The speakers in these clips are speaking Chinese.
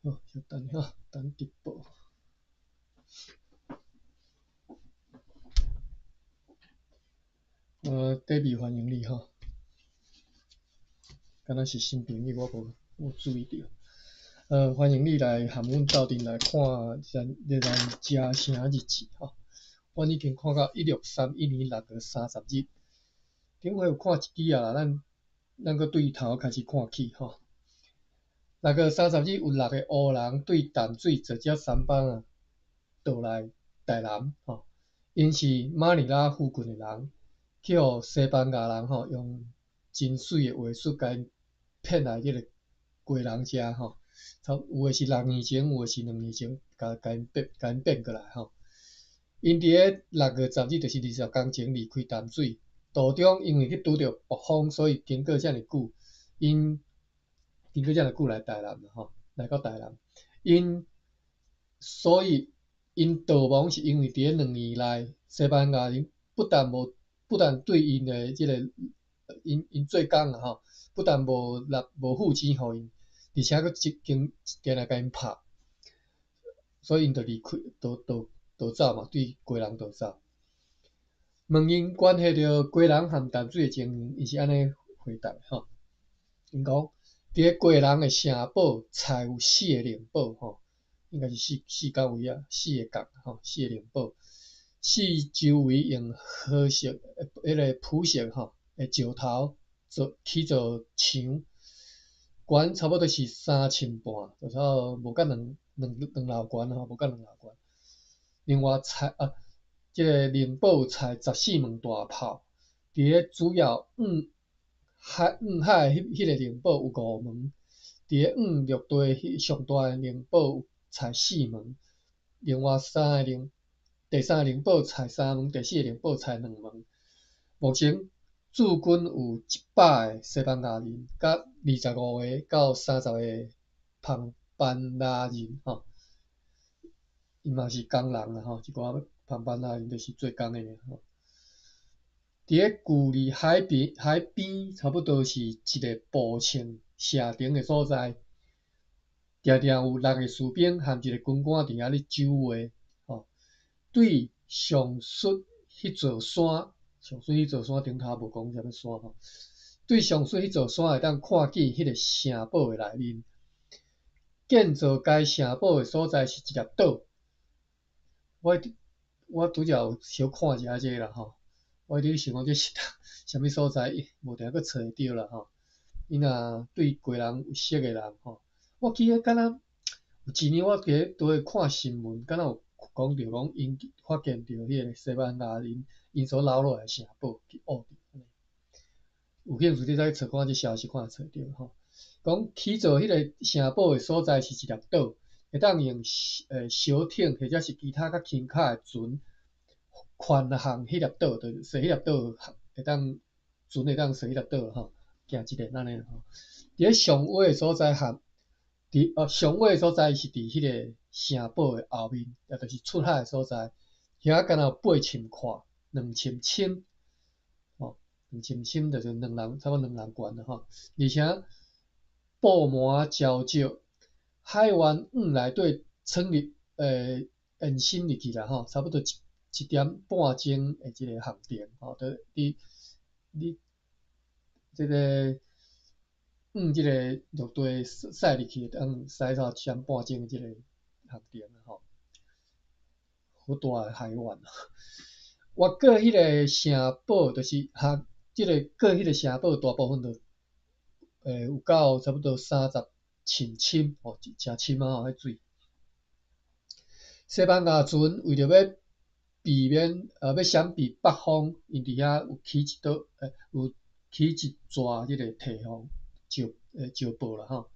好，稍等哈，等直播。David 欢迎你哈，敢若是新朋友，我无注意到。欢迎你来含阮斗阵来看咱家城日志哈。阮已经看到163年6月30日，顶回有看一支啊啦，咱搁对头开始看起吼。6月30日有6个乌人对淡水坐只舢板啊倒来台南吼，因是马尼拉附近的人，去互西班牙人吼用真水的话术甲因骗来迄个鸡人遮吼，有诶是6年前，有诶是2年前，甲因骗过来吼。因伫咧6月10日，就是20工前离开淡水，途中因为去拄着暴风，所以经过遮尔久，经过遮尔久来台南吼，来到台南，所以因逃亡是因为伫咧2年内，西班牙人不但对因的即个因做工啊吼，不但无付钱互因，而且佫经来甲因拍，所以因就离开逃走嘛，对鸡人逃走。问因关系到鸡人和淡水的情形，伊是安尼回答吼。因讲，伫咧鸡人的城堡采有4个灵宝吼，应该是4角位啊，4个角吼，4个灵宝，四周围用褐色迄个朴色吼的石头起做墙，悬差不多是3寸半，就差不多无甲两楼悬吼，无甲2楼悬。另外即个灵宝采14门大炮，伫咧主要海迄个灵宝有5门，伫咧陆地上大的灵宝有采4门，另外第三个灵宝采3门，第4个灵宝采2门。目前驻军有100个西班牙人，甲25个到30个旁班拉人吼，伊嘛是工人啦吼，一寡旁班拉人就是做工的吼。伫咧距离海边差不多是一个步枪射程的所在，常常有6个士兵和一个军官伫遐咧守卫吼。对上述迄座山顶头无讲啥物山吼。对上述迄座山会当看见迄个城堡的内面，建造该城堡的所在是一粒岛。我拄则有小看一下这个啦吼，我伫想讲这是啥物所在，无定佫找会着啦吼。伊若对鸡人有识的人吼，我记得敢若有一年我伫咧看新闻，敢若有讲着讲因发现着迄个西班牙人因所留落来的城堡伫挖着。有兴趣你再找看这消息，看会找着吼。讲起造迄个城堡的所在是一粒岛，会当用小艇或者是其他较轻巧的船宽航迄粒岛，就说迄粒岛会当船会当说迄粒岛吼，行一个安尼吼。伫咧上尾的所在上尾的所在是伫迄个城堡的后面，也就是出海的所在，遐敢若有8寸宽，2寸深，吼，2寸深就是差不多2人悬啦吼，而且布满礁石，海湾内底创立延伸入去啦吼，差不多1点半钟的即个航程吼，就你即个即个陆地驶入去，当驶到1点半钟的即个航程吼，好大的海湾。越过迄个城堡，就是即个过迄个城堡，大部分都有到差不多30寸深吼，诚深啊吼，迄水。西班牙船为着要避免要闪避北风，因伫遐有起一抓即个堤防石堡啦吼，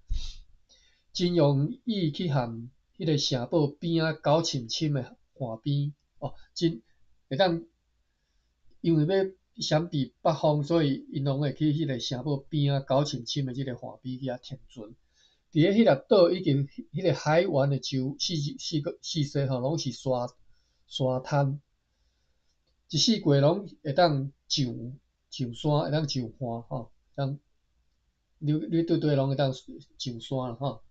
真容易去含迄个城堡边仔9寸深的岸边会当，因为要闪避北风，所以因拢会去迄个城堡边仔9寸深的即个岸边去遐停船。伫咧迄粒岛已经迄个海湾的四西吼，拢是沙滩，一世过拢会当上山，会当上岸吼，你对拢会当上山啦吼。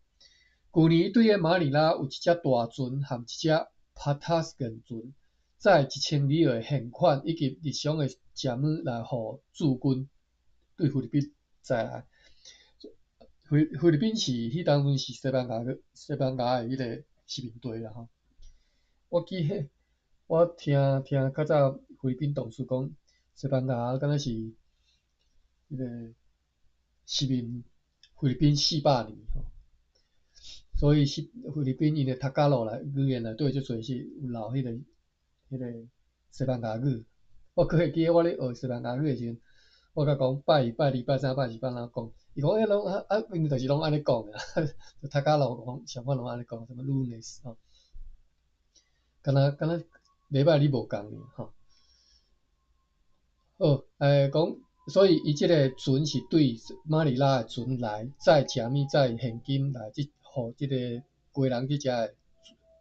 旧年对个马尼拉有一只大船和一只 Patasian 船，载1200个现款以及日常的食物来互驻军对菲律宾载来。菲律宾是迄当阵是西班牙的迄个殖民地啦吼。我记迄我听较早菲律宾同事讲，西班牙敢若是迄个殖民菲律宾400年吼。所以菲律宾因的塔加罗来语言内底足侪是有留迄个西班牙语。我佫会记得我咧学西班牙语的时阵，我甲讲拜一、拜二、拜三、拜四、拜哪讲，伊讲拢明明就是拢安尼讲的，塔加罗讲上款拢安尼讲，什么 lunes 吼，敢若礼拜日无共尔吼。好，讲，所以伊即个船是对马尼拉的船来载食物、载现金来互即个归人即只的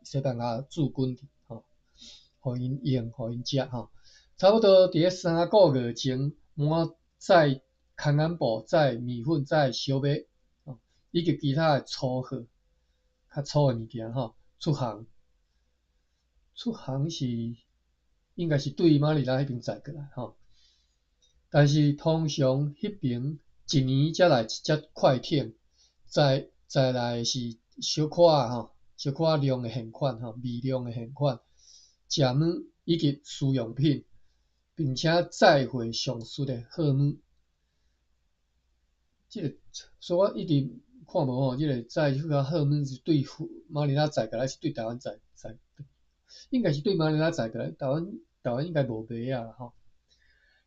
西班牙驻军吼，互因用、互因食吼。差不多伫咧3个月前，满载空安布、载米粉、载小麦，吼，以及其他的粗货、较粗的物件吼，出航。出航是应该是对马尼拉迄边载过来吼。但是通常迄边一年才来一只快艇，再来是小可仔吼，小可仔量的现款吼，微量的现款，食物以及需用品，并且载回上述的货物。即个，所以我一直看无吼，即个载去个货物是对马尼拉载过来，是对台湾载，应该是对马尼拉载过来，台湾应该无卖啊吼。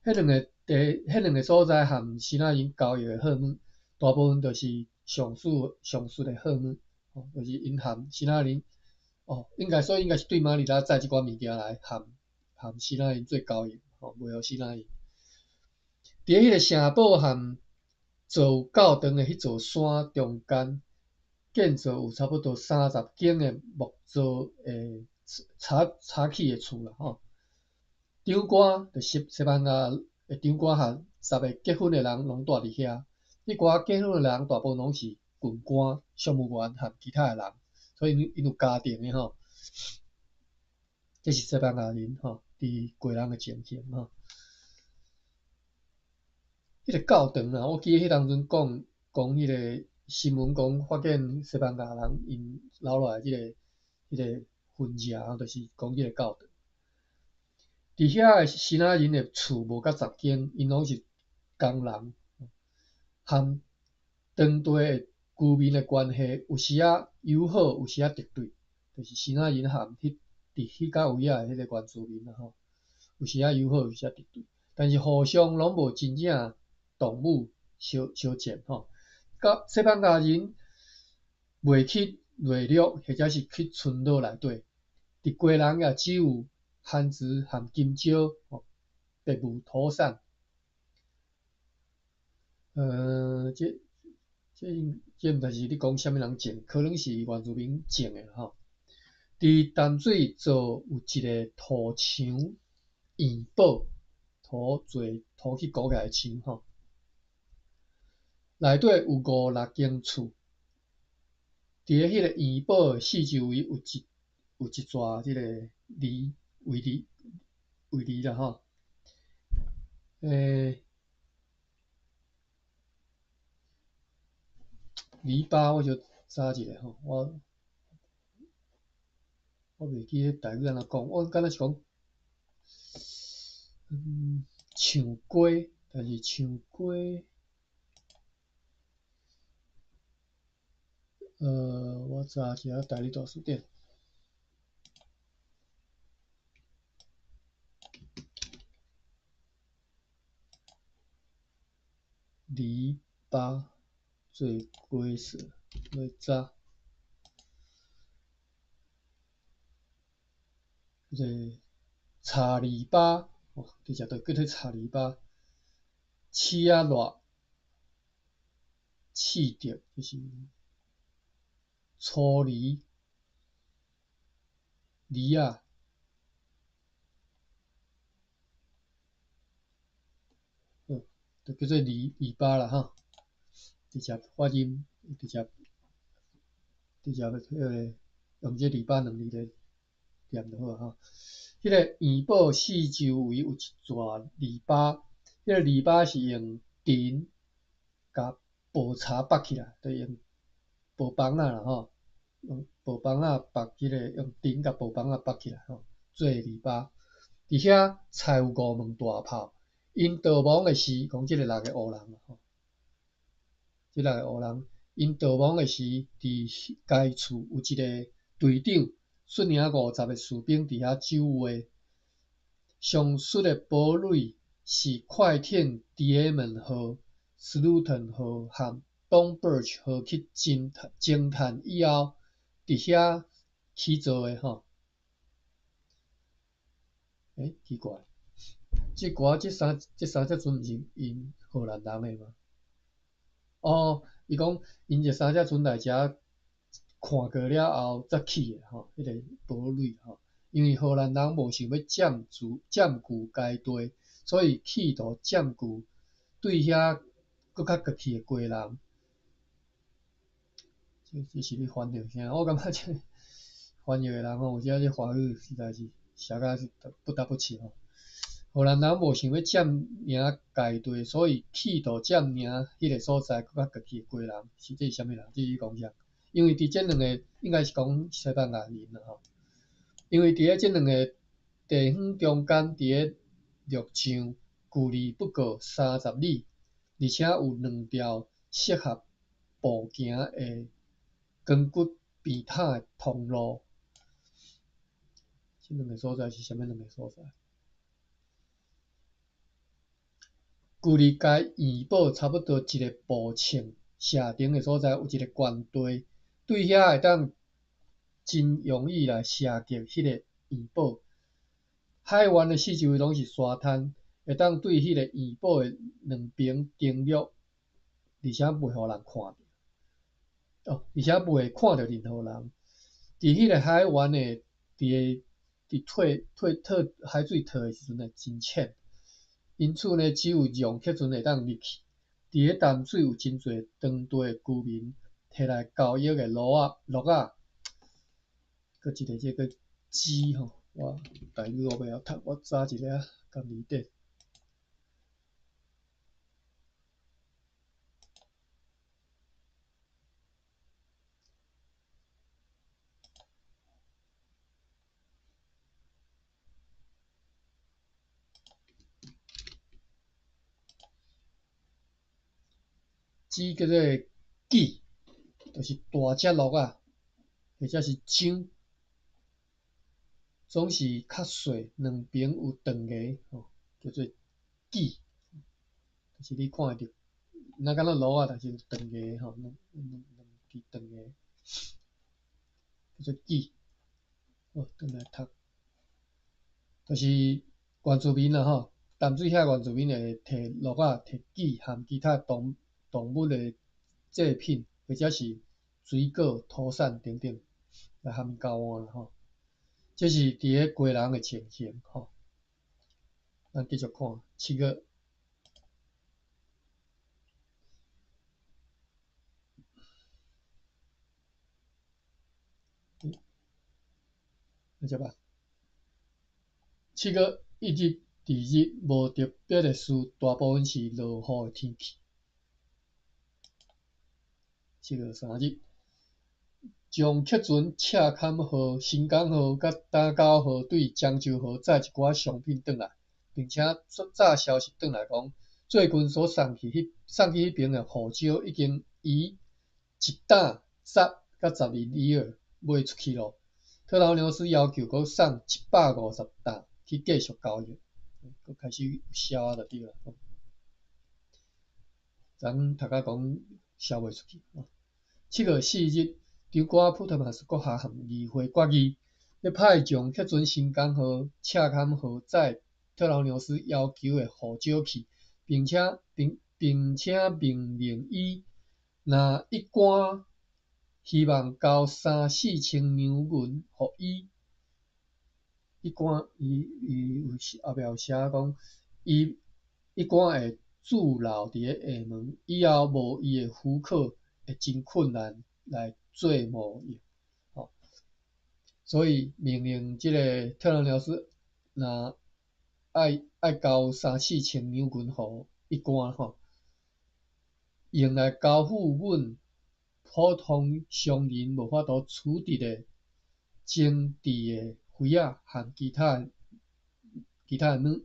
迄两个所在和西那因交易的货物，大部分都是上述的货物，吼，就是因和西那因，所以应该是对马尼拉载即寡物件来和西那因做交易，吼，卖互西那因。伫迄个城堡和做有够长的迄座山中间，建造有差不多30间的木造诶早起的厝啦，吼。长官就是西班牙的长官和10个结婚的人拢住伫遐。迄寡结婚的人大部分拢是军官、商务员和其他的人，所以因有家庭的吼。这是西班牙人吼，伫过人的情形吼。迄个教堂啊，我记得迄当阵讲迄个新闻讲，发现西班牙人因留落来迄个痕迹啊，就是讲迄个教堂。伫遐的西那人的厝无甲10间，因拢是工人，和当地的居民的关系有时啊友好，有时啊敌对，就是西那人和伫迄甲位仔的迄个原住民啊吼，有时啊友好，有时啊敌对，但是互相拢无真正动武相战吼。甲西班牙人袂去内陆或者是去村落内底，伫过人也只有番薯和金蕉，别无妥善。这毋知是你讲啥物人种，可能是原住民种的吼。伫淡水做有一个土墙院堡，做土去糊起来的墙吼，内底有5-6间厝。伫咧迄个院堡四周围有一撮即个围篱啦吼。篱笆我就查一下吼，我袂记迄台语安怎讲，我敢若是讲，墙龟，但是墙龟，我查一下台语大词典。篱笆做龟舍，我查。迄个茶篱笆，其实就叫做茶篱笆，刺啊热，刺着就是粗篱啊，就叫做篱笆啦吼。直接发音直接直接用这篱笆2字来念就好哈。迄个元宝四周围有一撮篱笆，迄个篱笆是用藤甲布柴绑起来，就用布绑啦吼，用布绑绑迄个用藤甲布绑绑起来吼，做篱笆。伫遐踩有5门大炮，因逃亡的时，讲即个6个乌人吼，即6个乌人因逃亡的时，伫该厝有一个队长率领50个士兵伫遐守卫。上述的堡垒是快艇 Diamond 号、Sleuton 号和 Donbirch 号去侦探以后伫遐起造的吼。奇怪，这歌这三只船毋是因荷兰人的吗？哦，伊讲因这3只船来遮看过了后才起的吼，迄个堡垒吼。因为荷兰人无想要占据该地，所以企图占据对遐搁较过去的国人。这是咧翻译啥？我感觉这翻译的人吼，有时这华语实在是写甲是不得不起吼。荷兰人无想要占领该地，所以企图占领迄个所在搁较过去的国人。是这是啥物人？这是讲啥？因为伫这2个应该是讲西班牙人啦吼。因为伫这2个地方中间，伫个陆上距离不过30里，而且有2条适合步行的钢骨边塔的通路。这2个所在是啥物2个所在？距离该元宝差不多一个步程射程的所在，有一个悬堤，对遐会当真容易来射击迄个元宝。海湾的四周围拢是沙滩，会当对迄个元宝的2边登陆，而且袂互人看到。而且袂看到任何人。伫迄个海湾的，伫海水退的时阵呢，真浅，因此呢，只有洋客船会当入去。伫个淡水有真侪当地的居民摕来交易的螺仔，搁一个这个鸡吼，我台语我袂晓读，我查一下甲字典。鸡叫做鲫，就是大只螺仔，或者是章，总是较细，2边有长牙吼，叫做鲫。就是你看会到，若敢若螺仔，但是有长牙吼，2支长牙，叫做鲫。好，转来读，就是原住民啦吼，淡水遐原住民会摕螺仔、摕鲫和其他动物的制品，或者是水果、土产等等来含交换啦吼。这是伫个国人的情形吼。咱继续看7月。这吧。7月1日、2日无特别的事，大部分是落雨的天气。7月3日，将客船赤坎号、新港号甲打狗号对漳州号载一寡商品转来，并且早消息转来讲，最近所送去迄边的护照已经以1担10到12里尔卖出去咯。特劳牛斯要求佫送150担去继续交易，佫开始销啊就对啦。咱头家讲销袂出去。7月4日，长官普特马斯国下函议会决议，要派将客船新港号、赤坎号载特劳牛斯要求的护照去，并且命令伊，若一官希望交3-4千两银互伊。一官伊后壁有写讲，一官会驻留伫个厦门，以后无伊的户口会真困难来做无用，吼、所以命令即个特朗疗师若爱交3-4千两银互一官吼，用来交付阮普通商人无法度处理的政治的费仔和其他的物，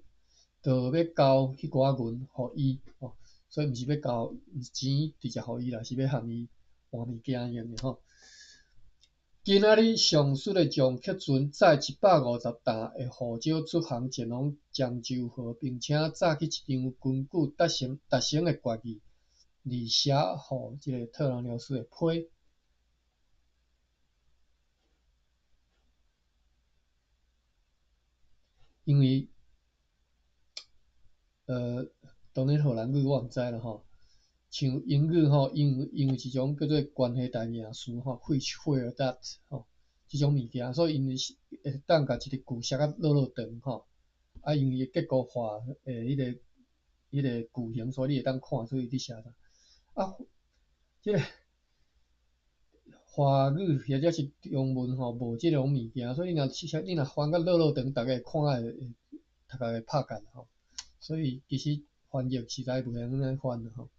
就要交迄寡银互伊吼，所以毋是要交钱直接互伊啦，是要含伊换物件用的吼。今仔日上述的将客船载150担的护照出航前往漳州河，并且载去一张根据达成的决议，而写互即个特朗廖斯的批。因为当然荷兰语我毋知啦吼，像英语吼，因为一种叫做关系代名词吼 ，which where that 吼，即种物件，所以因是会当甲一个句写啊落长吼，啊因为结构化迄个句型，所以你会当看出伊伫写啥。啊，即个华语或者是中文吼，无即种物件，所以你若翻甲落长，逐个看会头壳会拍干吼。所以其实翻译实在袂晓安尼翻吼。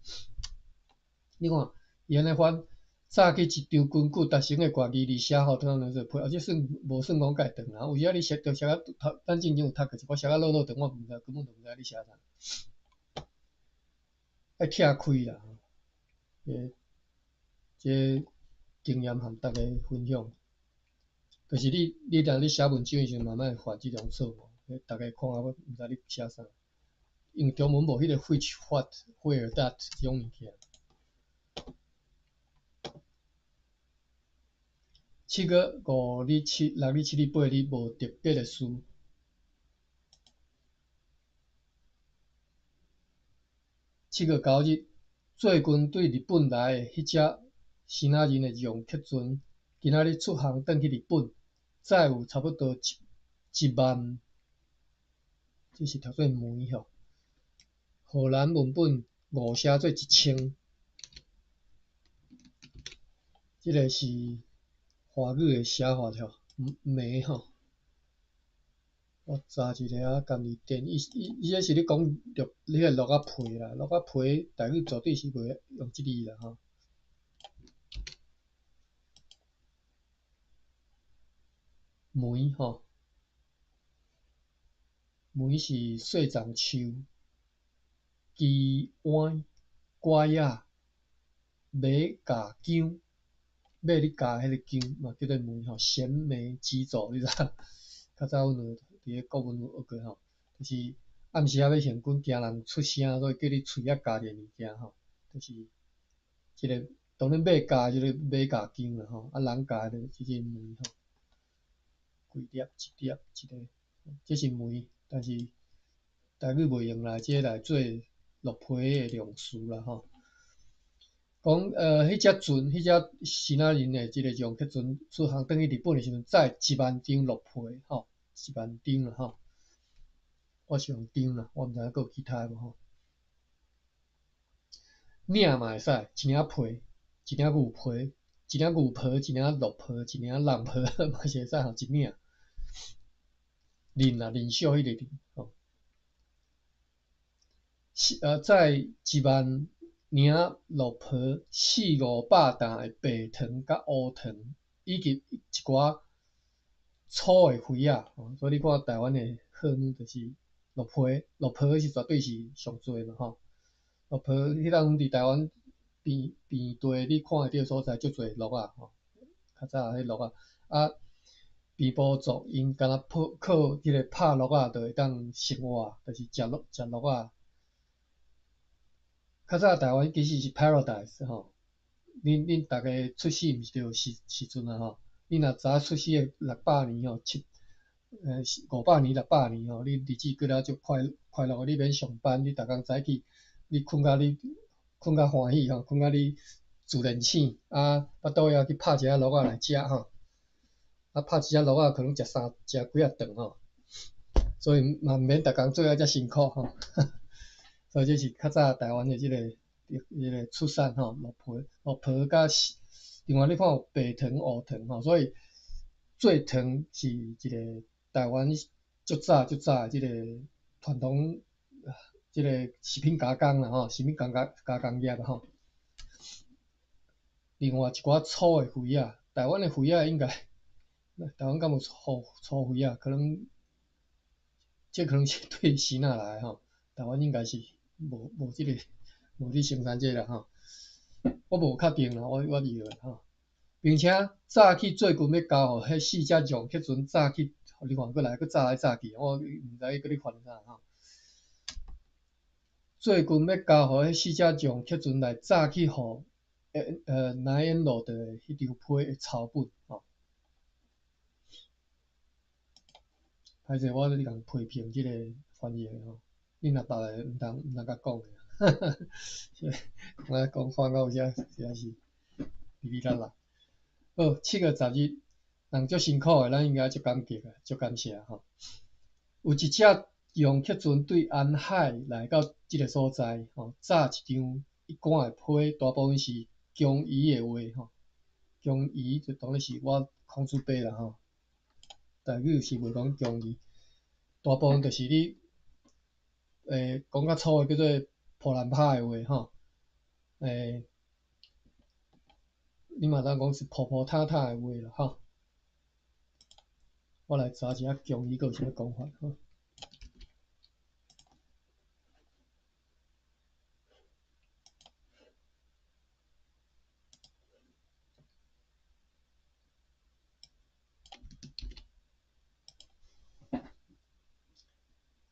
你看，伊安尼翻，早起一张根据达成的决议，而写互特朗普批，而且无算讲介长啦。有时啊，你写着写啊，咱正经有读过一寡写啊落长，我毋知根本就毋知你写啥，爱拆开啦。这经验和大家分享，就是你若咧写文章的时阵，慢慢会犯即种错误，大家看啊，我毋知你写啥，因为中文无迄个 which what where that 即种物件。7月5日、6日、7日、8日无特别的事。7月9日，做军对日本来的迄只新仔人的洋客船，今仔日出航转去日本，载有差不多1万，这是读做枚吼。荷兰文本误写做1000，这个是华语的写法吼，枚吼。我查一下啊，甘字典，伊这是咧讲你个落啊皮啦，落啊皮台语绝对是袂用即字啦吼。梅吼，梅是细长树、鸡碗、瓜仔、马甲姜，马咧教迄个姜嘛叫做梅吼，咸梅鸡走，你知？较早阮伫咧国文有学过吼，就是暗时啊要行军惊人出声，所以叫你喙啊夹着物件吼，就是即个当然马夹即个马甲姜啦吼，啊人夹着即个梅吼，几粒一粒一个，这是梅，但是台语袂用来这来做落皮的量词啦吼。讲迄只船，迄只新仔人的即个洋客船出航转去日本的时阵，载1万张落皮吼，1万张啦吼。我是用张啦，我毋知影佫有其他无吼。领嘛会使，一领皮，一领牛皮，一领牛皮，一领鹿皮，一领人皮嘛是会使吼，一领。领啦，领袖迄个领吼。载1万领落皮400-500担的白糖甲乌糖，以及一寡粗的灰仔，所以你看台湾的货物就是落皮，落皮是绝对是上侪嘛吼。落皮迄当伫台湾边地你看会到所在，足侪鹿仔吼，较早迄鹿仔，啊边部族因敢若靠迄个拍鹿仔就会当生活，就是食鹿仔。较早台湾其实是 paradise 吼，恁大家出世毋是着时阵啊吼，你若早出世的600年吼，500年600年吼，你日子过了足快乐，你免上班，你逐工早起，你困甲欢喜吼，困甲你自然醒，啊，巴肚枵去拍一下鹿仔来食吼，啊拍一只鹿仔可能食几啊顿吼，所以嘛毋免逐工做啊遮辛苦吼。所以这是较早台湾的即个出产吼，落皮甲另外你看有白糖、黑糖吼，所以蔗糖是一个台湾足早的即个传统即个食品加工啦吼，食品加工业啦吼。另外一寡粗的肥仔，台湾的肥仔应该，台湾敢有粗肥仔？可能，这可能是对新仔来吼，台湾应该是无即个无咧生产这啦吼。我无确定啦，我以为吼。并且早起做军要交互迄四只将，迄阵早起，你看过来，搁早来早去，我毋知搁咧烦啥吼。做军要交互迄四只将，迄阵来早起互南烟路的迄张批的草本吼。歹势，我咧共批评即个翻译的吼，你若捌的毋通甲讲的，我讲看到有实在是哩哩啦啦。好，7月10日，人足辛苦的，咱应该足感激的，足感谢吼。有一只用迄阵对安海来到即个所在吼，炸一张一罐的批，大部分是姜鱼的话吼，姜鱼就当然是我孔子伯啦吼，台语是袂讲姜鱼，大部分就是你讲较粗的叫做破烂拍的话吼，你嘛当讲是婆婆塌塌的话啦吼。我来查一下姜鱼有啥物讲法吼。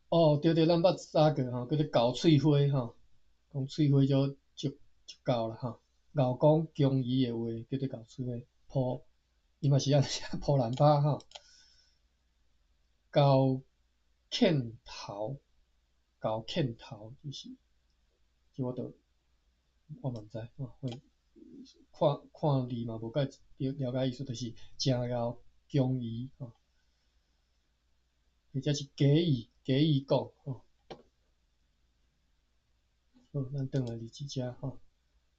哦，对，咱捌查过吼，叫做咬喙花吼，讲喙花足厚啦吼。咬讲姜鱼的话叫做咬喙花，伊嘛是安尼写破烂巴吼。咬片头就是我嘛毋知吼，看字嘛无解了解意思，就是食了姜鱼吼，或者是假意讲吼。好，咱转来第几只吼？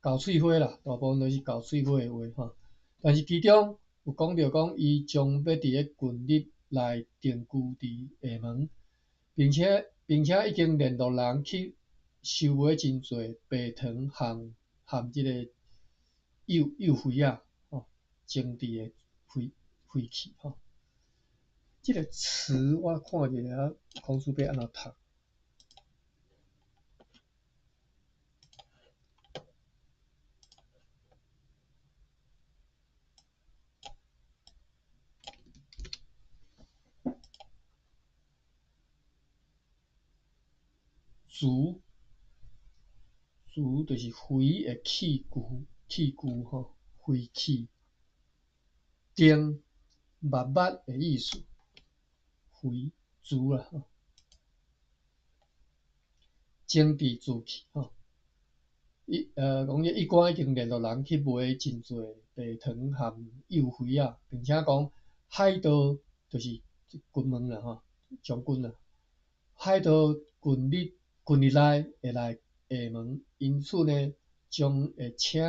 咬喙花啦，大部分都是咬喙花的话吼。但是其中有讲到讲，伊将要伫个郡里内定居伫厦门，并且已经联络人去收买真侪白糖含即个幼肥仔吼，种植的废气吼。即个词我看起来孔子要安怎读？足就是肥的器具吼，肥器。丁密的意思，肥足啦吼，种植自器吼。讲一寡已经联络人去买真侪白糖含幼肥仔，并且讲海盗就是军门啦吼，将军啦，海盗军力内会来厦门，因此呢，将会请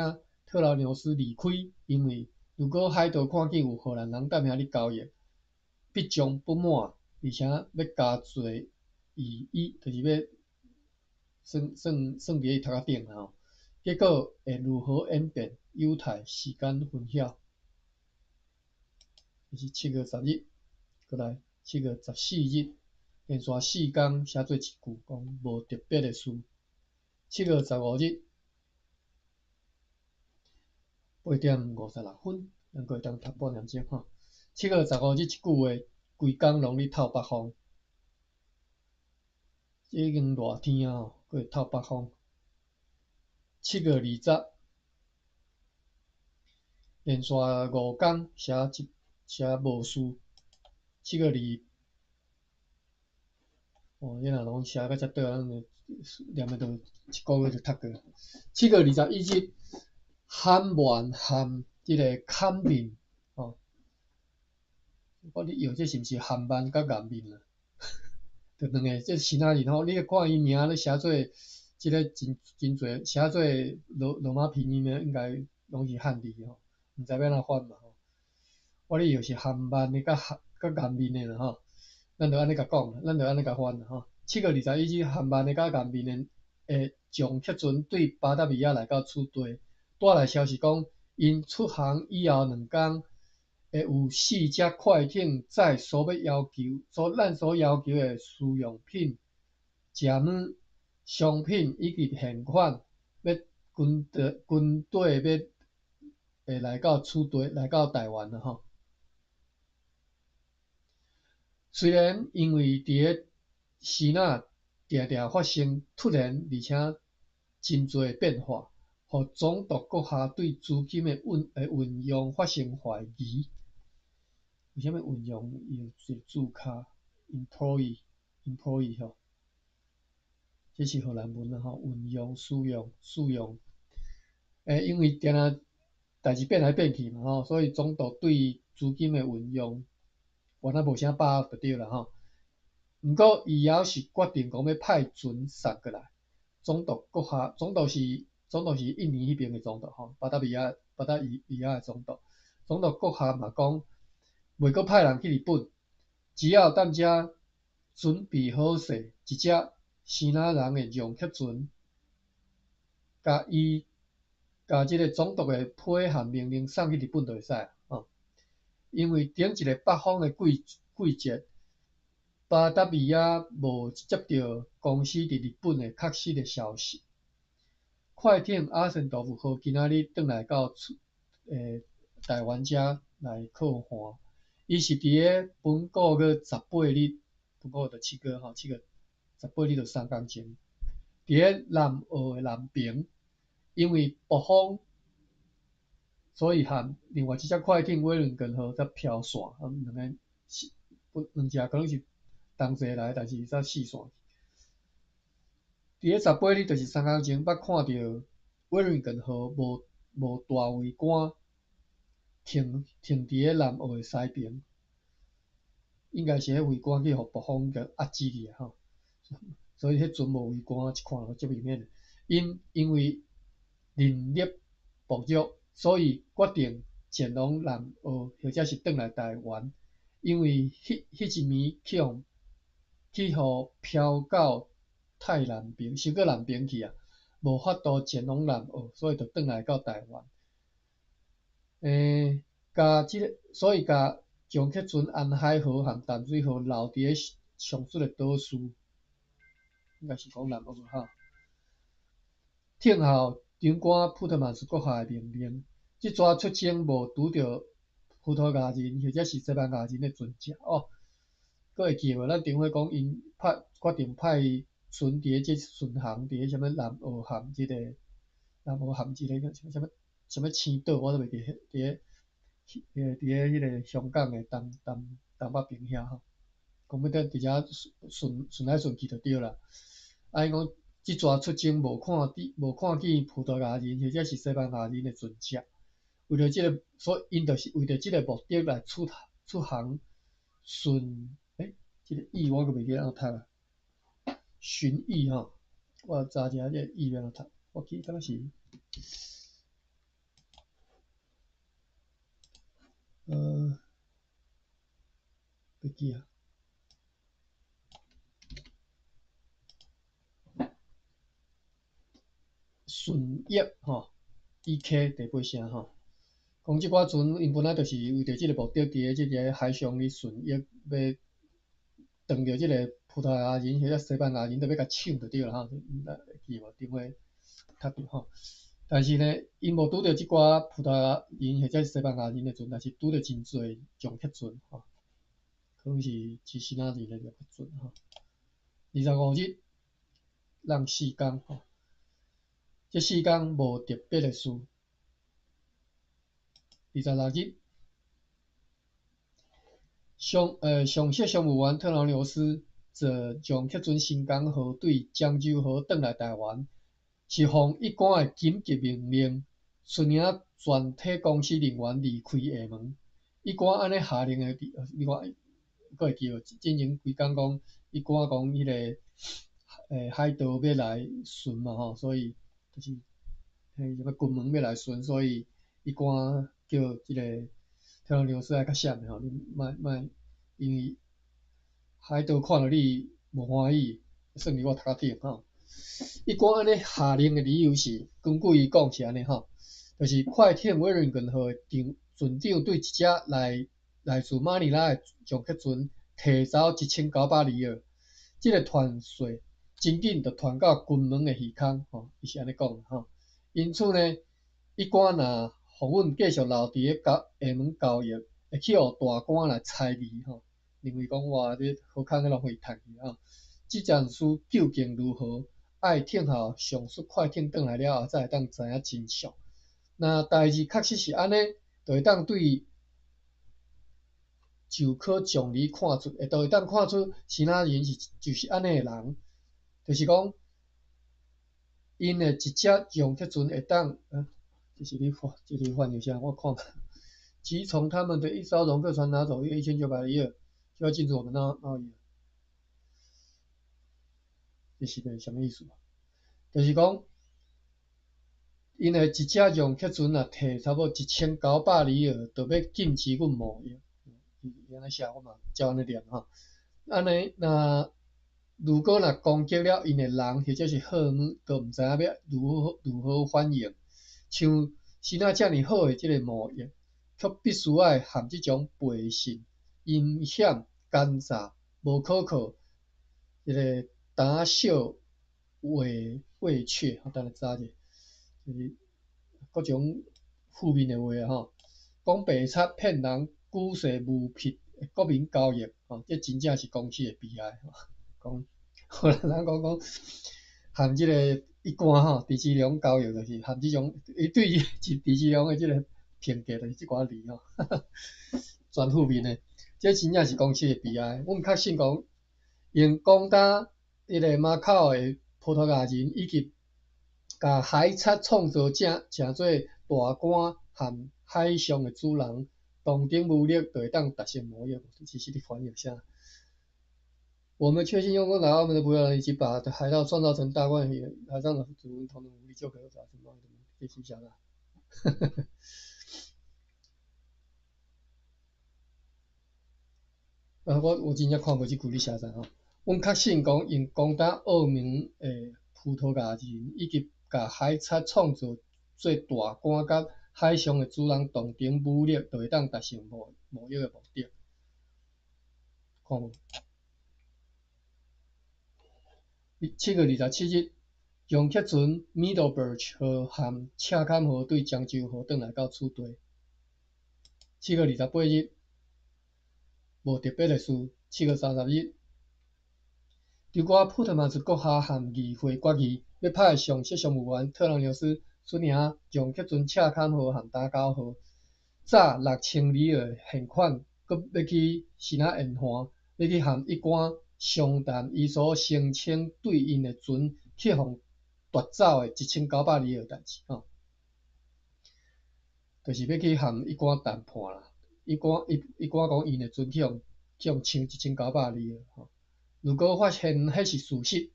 特劳牛斯离开，因为如果海盗看见有荷兰人踮遐咧交易，必将不满，而且要加罪伊就是要算伫伊头壳顶啦吼。结果会如何演变？有待时间分晓。这是7月10日，过来7月14日，连续4天写做一句，讲无特别的事。7月15日8:56，咱过会当读半点钟吼。7月15日一句话，规工拢咧透北风，已经热天啊吼，佫会透北风。7月20，连续5天写无事。7月20，你若拢写到遮短，咱就念的都一个月就读过。7月21日，含面含即个砍面吼，我咧用这是毋是含面甲颜面啊？就两个这是哪字吼？你看伊名咧写做即个真侪写做罗马拼音的，应该拢是汉字吼。毋知要安怎翻嘛吼。我哩又是韩漫的甲颜面的啦吼，咱就安尼甲讲啦，咱就安尼甲翻啦吼。7月21日，韩漫的甲颜面的将克准对巴达维亚来到厝地，带来消息讲，因出航以后2天，会有4只快艇载咱所要求的需用品、食物、商品以及现款，要军队要来到厝地，来到台湾啦吼。虽然因为伫个时若定定发生突然而且真侪变化，互总督阁下对资金的运用发生怀疑。为什么运用用注卡 employee 吼？这是荷兰文啦吼，运用、使用。因为定定代志变来变去嘛吼，所以总督对资金的运用原来无啥把握就对啦吼。毋过伊也是决定讲要派船送过来。总督是印尼迄边的总督吼，巴达维亚的总督。总督阁下嘛讲，袂阁派人去日本，只要踮遮准备好势，一只生仔人的撞客船，甲即个总督的批函命令送去日本就会使啊吼。因为顶一个北方的季节，巴达维亚无接到公司伫日本的确实的消息。快艇阿森多夫号今仔日转来到台湾遮来靠岸，伊是伫个本个月18日，本个月就7月18日就3天前，伫个南澳的南边，因为暴风，所以和另外一只快艇威伦根号才飘散，两只可能是同齐来，但是才四散。伫个18日，就是3天前，捌看到威伦根号无大桅杆停伫个南澳的西边，应该是迄桅杆去互暴风甲压制去啊吼，所以迄阵无桅杆一看就足明显。因为人力不足，所以决定前往南澳或者是转来台湾，因为迄一暝去互飘到太南边，收到南边去啊，无法度前往南澳，所以就转来到台湾。所以甲将客船安海号和淡水号留伫个上述的岛屿，应该是讲南澳哈。听候长官普特曼斯阁下的命令，即撮出征无拄着葡萄牙人或者是西班牙人的船只哦。各会记无？咱顶回讲因决定派船伫个即巡航伫个什么南澳含即个什么青岛，我都袂记伫个迄个香港的东北边遐吼，讲要伫遮顺来顺去就对啦。因讲即撮出征无看见葡萄牙人或者是西班牙人的船只，为了即个，因就是为着即个目的来出航即个意我阁袂记安怎读啊，巡弋吼，我查一下即个意要安怎读，我记敢若是袂记啊。巡弋吼 ，EK 第8声吼，讲即寡船因本来就是为着即个目的，伫个即个海上咧巡弋，要撞着即个葡萄牙人或者西班牙人，就要甲抢就对啦吼，会记无？顶回读着吼。但是呢，因无拄着即寡葡萄牙人或者西班牙人的船，但是拄着真侪撞客船吼，可能是支持那人的撞客船吼。25日让4天吼，这4天无特别的事。26日，上席商务员特劳纽斯则将客船新港号对漳州号转来台湾，是奉一贯的紧急命令，率领全体公司人员离开厦门。一贯安尼下令的，另外，各会记无？进前规工讲，一贯讲迄个海盗要来巡嘛吼，所以就是什么军门要来巡，所以一贯叫即个天龙流师来较闪的吼，你莫因为海盗看到你无欢喜，算是我头壳顶吼。伊讲安尼下令的理由是，根据伊讲是安尼吼，就是快艇威灵顿号的船长对一只来自马尼拉的撞击船提走1900里尔，即个团税真紧就传到军门的鱼坑吼，伊是安尼讲吼。因此呢，伊讲若互阮继续留伫咧下门交易，会去互大官来猜疑吼，认为讲哇，这好康个浪费趁去吼。即件事究竟如何？爱听候上述快艇转来了后，才会当知影真相。那代志确实是安尼，就会当对就可从里看出，就会当看出其他人就是安尼的人，就是讲，因的一只用铁船会当，就是你翻译啥？我看，即从他们的一艘容客船拿走约1900里尔，就要禁止我们贸易。这是个什么意思？就是讲，因为一只用客船若摕差不多1900里尔，就要禁止阮贸易。安尼写我嘛照安尼念吼。安尼如果若攻击了因的人或者是货物，都毋知影要如何反应。像是那遮尔好的即个贸易，却必须要含即种背信、阴险、奸诈、无可靠、迄个胆小伪怯，等下查者，就是各种负面的话吼，讲白贼骗人、举世无匹的国民交易吼，这真正是公司的悲哀吼。讲，有人讲含即个一寡吼，狄志良交易就是含即种，伊对狄志良的即个评价就是即寡字吼，全负面的，这真正是公司的悲哀。阮确信讲，用攻打迄个马考的葡萄牙人，以及甲海贼创造者诚做大官和海上的主人，同等武力就会当达成目标。其实你翻译啥？我们确信用攻打澳门的葡萄牙人，以及把海盗创造成大官海上的主人同等武力，就可以达成贸易的目的。这是啥啦？我真正看无即句你写啥吼。阮确信讲用攻打澳门的葡萄牙人，以及甲海贼创造做大官甲海上的主人同等武力，就会当达成贸易的目的。看无？7月27日，用客船 Middleburg 号和赤坎号对漳州号转来到厝地。7月28日，无特别的事。7月30日，丢瓜普特曼斯阁下和议会决议，要派上级商务员特朗纽斯率领用客船赤坎号和打狗号，炸6000里的现款，阁要去新仔沿岸，要去和一寡商谈伊所声称对因的船去互夺走的1900里的代志吼，就是要去和一寡谈判啦。一寡讲因的船去互抢1900里吼。如果发现迄是事实，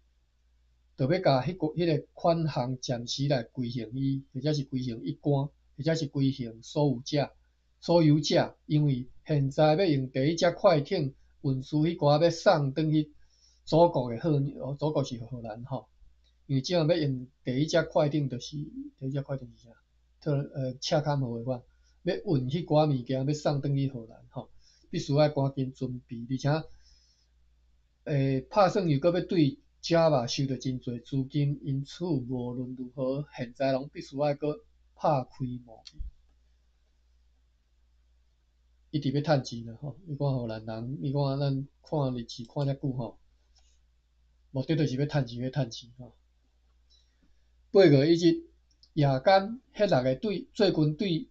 就要甲迄个款项暂时来归还伊，或者是归还一官，或者是归还所有者，因为现在要用第一只快艇运输迄寡要送转去祖国的祖国是荷兰吼，因为即样要用第一只快艇就是啥？赤坎号的款，要运迄寡物件要送转去荷兰吼，必须要赶紧准备，而且。拍算又搁要对 Java 收到真侪资金，因此无论如何，现在拢必须要搁拍开贸易。一直要趁钱啦吼，你看荷兰人，你看咱看历史看遮久吼，目的就是要趁钱吼。8月1日夜间，迄6个做军队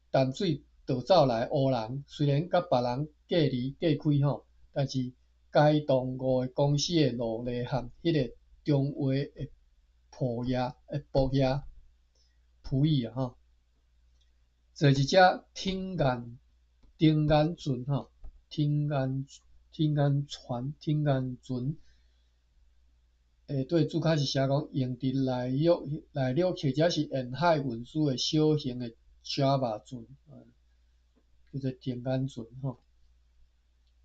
淡水逃走来乌人，虽然甲别人隔开吼，但是。该动5个公司的罗列和迄个中华的仆役吼，做一只天眼船吼，天眼船，对注脚是写讲用伫内陆或者是沿海运输的小型的 Java 船，叫做田安船吼，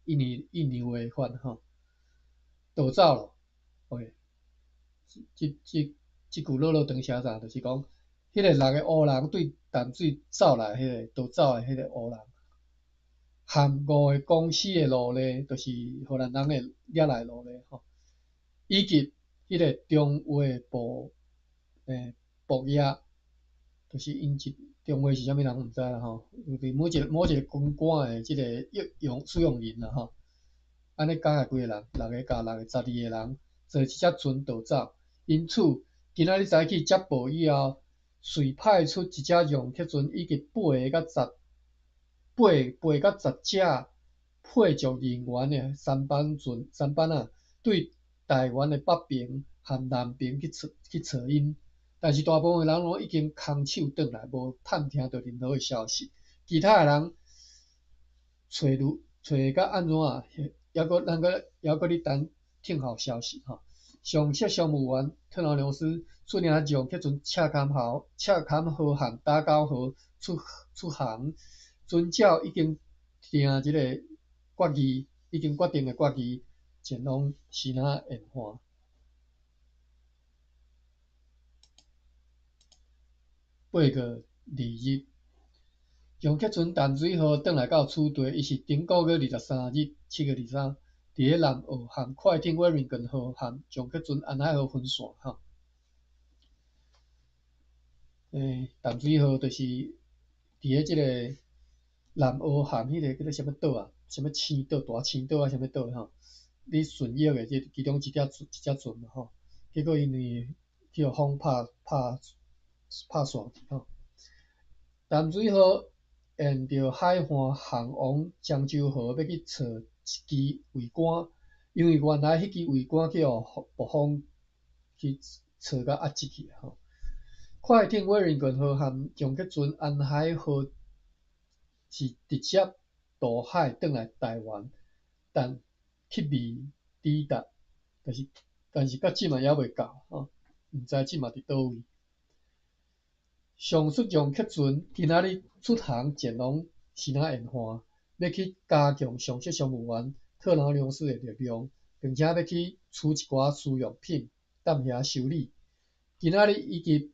印尼话翻吼，倒走咯。OK，即句落长写啥，就是讲，迄个六个乌人对淡水走来，迄个倒走的迄个乌人，含5个公司的奴隶，就是荷兰人的掠来奴隶吼，以及迄个中华部役，就是因一中华是啥物人毋知啦吼，就是某一个军官的即个使用人啦吼，安尼加起来几个人？6个加6个，12个人坐一只船倒走，因此今仔日早起接报以后，遂派出一只洋客船以及8到10只配属人员的三班对台湾的北平和南平去找因，但是大部分人拢已经空手转来，无探听到任何的消息。其他的人找到安怎啊？还阁咧等好消息吼。上级商务员特劳留斯率领将客船赤坎号和打狗号出航，遵照已经定即个已经决定的决议，前往西南沿岸。8月2日，将客船淡水号转来到厝地，伊是顶个月23日7月23，伫咧南澳和快艇 Wellington 号和将客船安海号分线吼。淡水号就是伫咧即个南澳和迄个叫做啥物岛啊？啥物青岛、大青岛啊？啥物岛吼？咧巡游的即其中一只船嘛吼。结果因为去互风拍散去吼。淡水号沿着海岸航往漳州号，要去找一支桅杆，因为原来迄支桅杆去互暴风去找甲压制去吼。快艇 Wellington 号和将客船安海号是直接渡海转来台湾，但却未抵达，但是到即嘛还未到吼，毋知即嘛伫倒位。上述将客船今仔日出航前往西南沿岸，要去加强上级商务员特劳留斯的力量，并且要去储一寡私用品，等遐修理。今仔日以及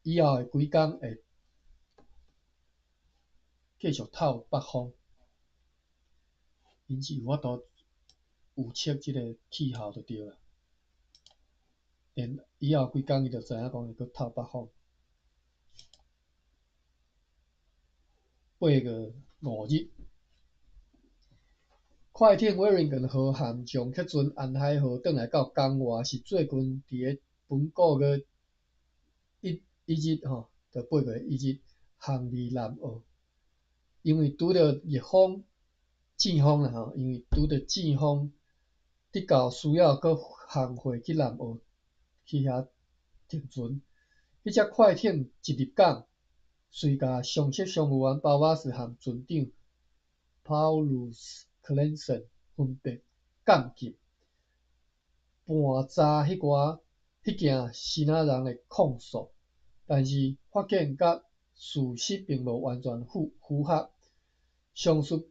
以后的几工会继续透北风，因是有法度预测即个气候就对了。连以后几工伊就知影讲会阁透北风。8月5日，快艇 Wellington 号和将客船安海号转来到港外，是最近伫咧本个月1日吼，就8月1日航离南澳，因为拄着热风、季风啦吼，因为拄着季风，直到需要搁航回去南澳去遐停船。迄只快艇一入港，遂甲上级商务员鲍瓦斯和船长 Paulus Clemson 分别降级，盘查迄件西南人的控诉，但是发现甲事实并无完全符合。上述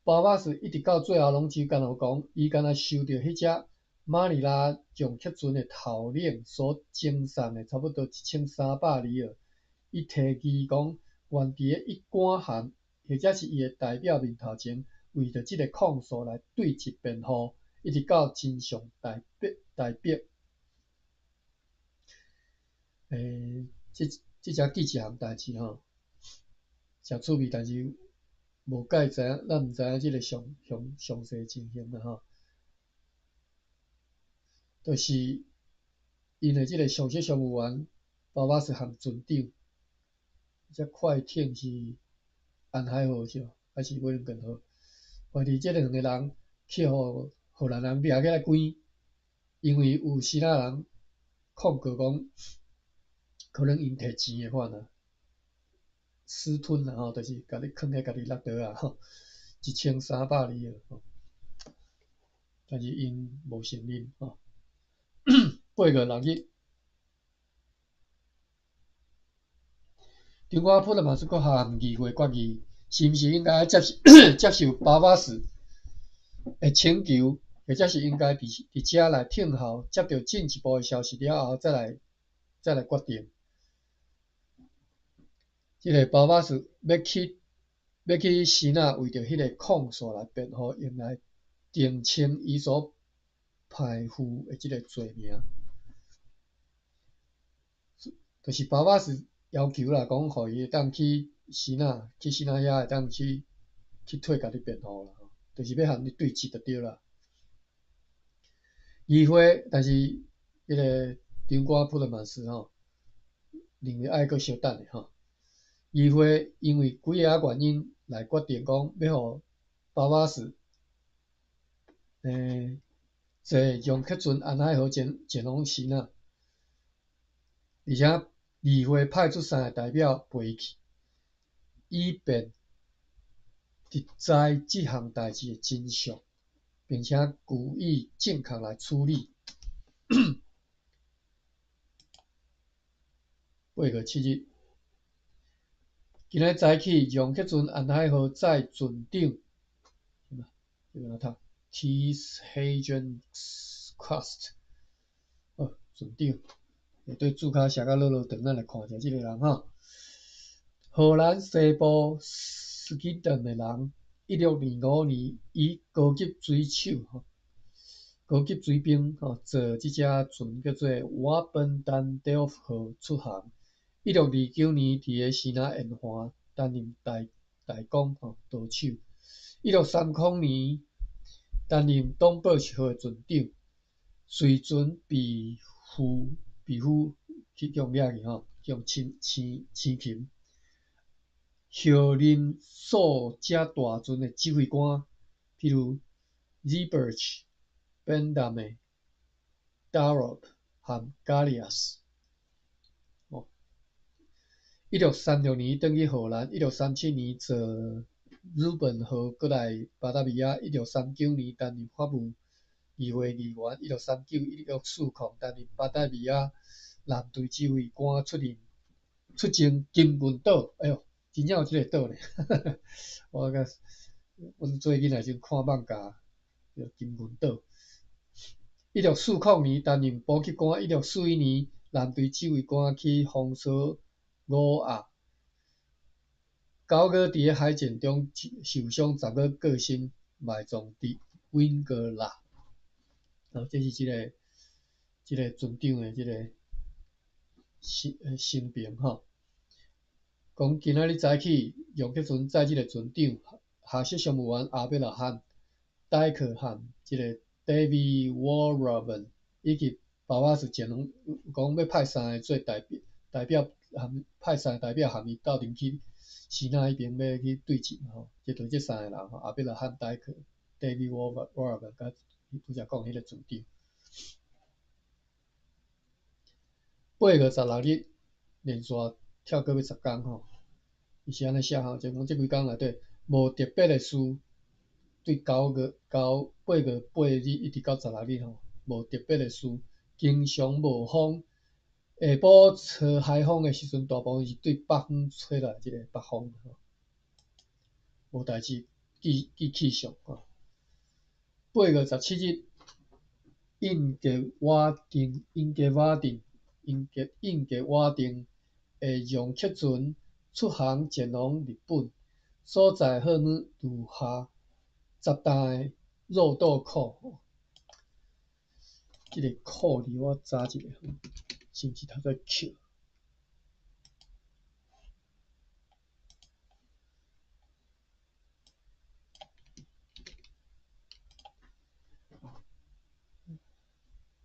鲍瓦斯一直到最后拢只敢若讲，伊敢若收到迄只马尼拉将客船的头领所赠送的差不多1300里尔，伊提议讲，愿伫咧一官函或者是伊的代表面头前，为着即个控诉来对质辩护，一直到真相大白。即只记一项代志吼，诚趣味，但是无介知影，咱毋知影即个详细情形啦吼。就是因的即个上级商务员包括是含船长，只快艇是安海号是吧？还是威灵顿号？怀疑即两个人去互荷兰人掠起来关，因为有希腊人控告讲，可能因摕钱的款啊，私吞啦吼，就是甲你囥喺家己落袋啊吼，1300里尔吼，但是因无承认吼。8月6日，中国普罗马斯国含议会决议，是毋是应该接受巴巴士的请求，或者是应该伫遮来听候，接到进一步的消息了后，再来决定。即个巴巴士要去希腊，为着迄个控诉来辩护，用来定清伊所排负的即个罪名。就是巴巴士要求啦，讲互伊当去希腊遐会当去替家己辩护啦，就是要和你对质就对啦。议会，但是迄个中国普罗马斯认为爱阁小等的议会因为几个原因来决定讲要互巴巴士坐杨克尊、安海河前往希腊，而且议会派出3个代表陪去，以便直知即项代志的真相，并且予以正确来处理。8月7日，今仔早起，杨克尊、安海河载船长Keith Hagen-Quast， 船长，对注脚写甲落落长，咱来看者即个人荷兰西部斯基顿的人，1625年以高级水兵坐即只船叫做瓦本丹德夫号出航。1629年伫个希腊沿岸担任大公舵手。1630年担任东堡号的船长，随船被俘去用掠去用亲擒。后任数只大船的指挥官，譬如 Zeebrugge、Bendamen、Darob 和 Gallias。1636年转去荷兰，1637年坐日本号过来巴达维亚，1639年担任法务议会议员，1639-1640担任巴达维亚舰队指挥官，出征金群岛。哎呦，真正有即个岛呢！阮做囡仔时看漫画，叫金群岛。1640年担任补给官，1641年舰队指挥官去封锁五亚。9月伫个海战中受伤，10月过身，埋葬伫温哥拉。这是即个船长的即个生平讲今仔日早起，杨克尊载即个船长、下设商务员阿贝拉罕、戴克和即个 David Warren 以及巴巴士前往，讲要派3个做代表，派3个代表含伊斗阵去希腊迄边要去对质即就这3个人阿贝拉罕、戴克、David Warren 甲拄则讲迄个船长。8月16日，连续跳过要10天伊是安尼写就讲即几工内底无特别的事，对8月8日一直到16日无特别的事，经常无风，下晡吹海风的时阵，大部分是对北方吹来即个北风无代志，记气象8月17日，英格瓦丁的杨克尊出航前往日本，所在航母留下10担的肉豆蔻。即个蔻字我查一下，是毋是读做扣？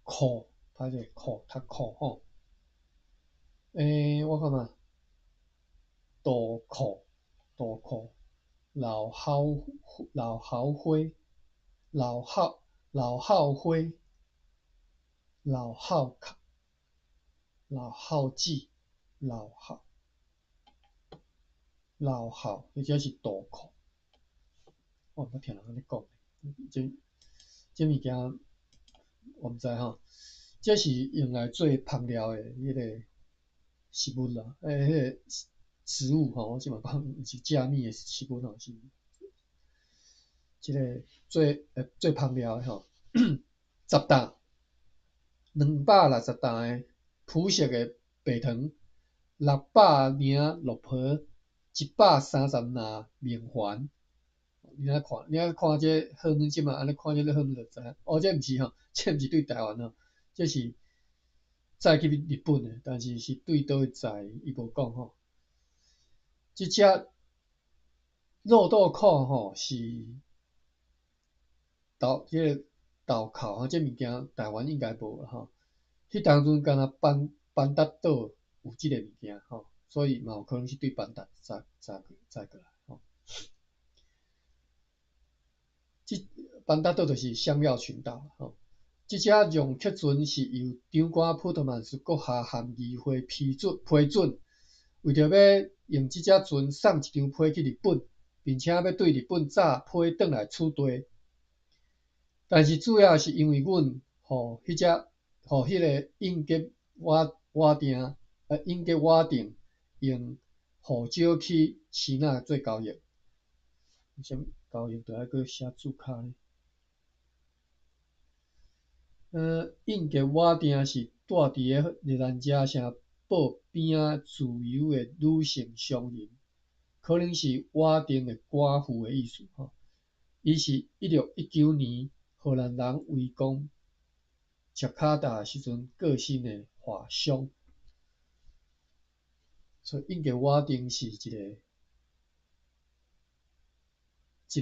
蔻，歹势蔻，读蔻我看嘛，豆蔻，老炮灰，老炮灰，老炮卡，老炮记，老炮，或者是豆蔻。我听人安尼讲，这物件我毋知这是用来做香料的迄个食物啦，迄个植物吼，我即嘛讲毋是食物的食物吼，是即个做芳疗的吼，10担260担的朴实的白糖，600名鹿皮，130粒面环。你来看这好物即嘛，安尼看这好物就知影。哦，这毋是吼，这毋是对台湾吼，这是载去日本的，但是是对倒位载伊无讲吼。即只肉豆蔻吼是即个豆蔻吼，这物件台湾应该无啦吼。迄当阵敢若班达岛有即个物件吼，所以嘛有可能是对班达载过来吼。班达岛就是香料群岛吼。即只用曲船是由长官普特曼斯阁下和议会批准，为着要用即只船送一张批去日本，并且要对日本炸批转来处理。但是主要是因为阮迄个印吉瓦定用护照去希腊做交易，啥物交易就爱搁写注脚呢？印吉瓦定是住伫个热兰遮城堡边仔自由的女性商人，可能是瓦定的寡妇的意思吼。伊是1619年荷兰人围攻雅加达时阵过身的画商，所以印吉瓦定是一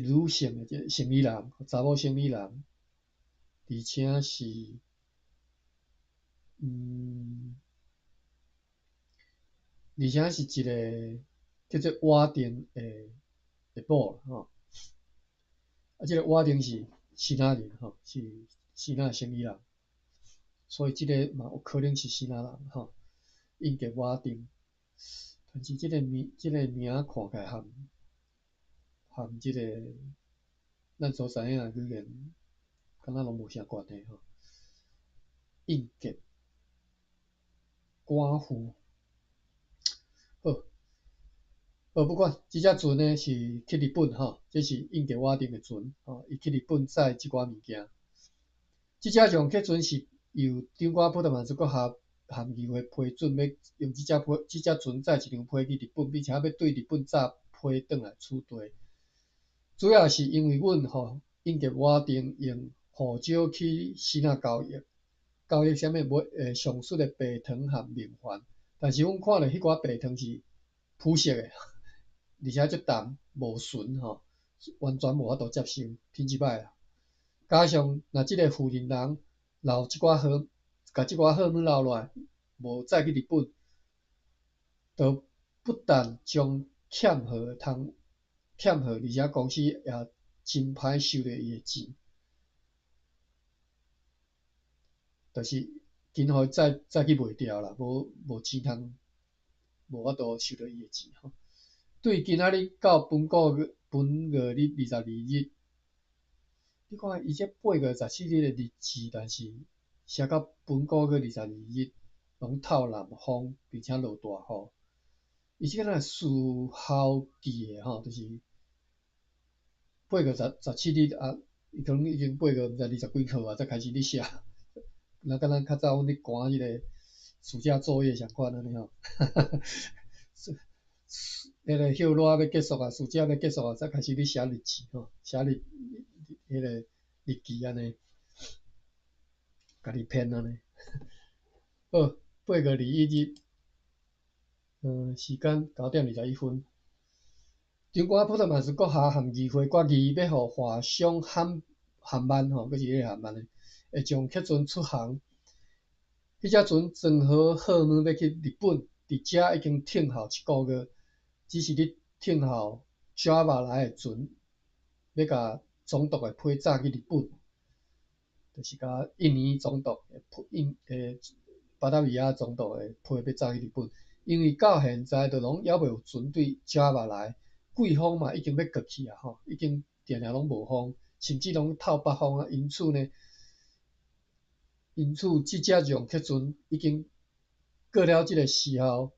女性的一个生意人，查某生意人，而且是一个叫做瓦定的某吼。啊，即个瓦定是希腊人吼，是希腊生意人，所以即个嘛有可能是希腊人吼。印吉瓦定，但是即个名看起来含即个咱所知影的语言，敢若拢无啥关系吼。印吉寡妇，不管，即只船呢是去日本吼，这是印吉瓦定的船吼，伊去日本载即寡物件。即只上客船是由长官普特曼斯阁下和议会批准，要用即只船载一张批去日本，并且要对日本炸批转来处理。主要是因为阮吼印吉瓦定用护照去希腊交易啥物上述的白糖和面环，但是阮看到迄寡白糖是朴实的。而且足重无纯吼，完全无法度接受，品质歹啦。加上若即个负责人留即寡好，甲即寡好物留落来，无载去日本，就不但将欠货，而且公司也真歹收着伊的钱，就是今后再去卖掉啦，无钱通，无法度收着伊的钱吼。对今仔日到本月日22日，你看伊这8月14日的日期，但是写到本月22日，拢透南风，并且落大雨。伊即个若事后记的吼，就是8月17日啊，伊可能已经8月毋知20几号啊，才开始咧写。若敢若较早阮咧赶迄个暑假作业相款安尼吼。迄个休热要结束啊，暑假要结束啊，才开始咧写日记吼，写迄个日记安尼，家己编安尼。好，8月21日，时间9:21。长官普特曼斯阁下和议会决议要互华商航班吼，佫是迄个航班咧，会将客船出航。迄只船装好物要去日本，伫遮已经停靠1个月。只是咧听候 Java 来的船，要甲总督的批炸去日本，就是甲印尼总督巴达维亚总督的批要炸去日本，因为到现在都拢还袂有船对 Java 来，季风嘛已经要过去啊吼，已经定定拢无风，甚至拢透北风啊，因此即只洋客船已经过了即个时候。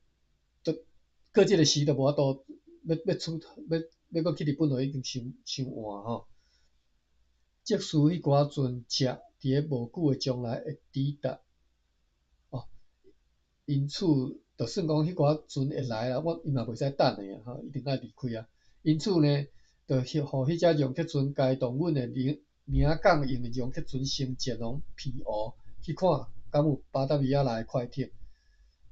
过即个时就无法度要搁去日本就已经伤晚吼。即使迄寡船只伫咧无久诶将来会抵达，哦，因此就算讲迄寡船会来啦，伊嘛袂使等诶啊，吼，一定爱离开啊。因此呢，就互迄只容客船家动阮诶名港用诶容客船先前往澎湖去看，敢有巴达米亚来诶快艇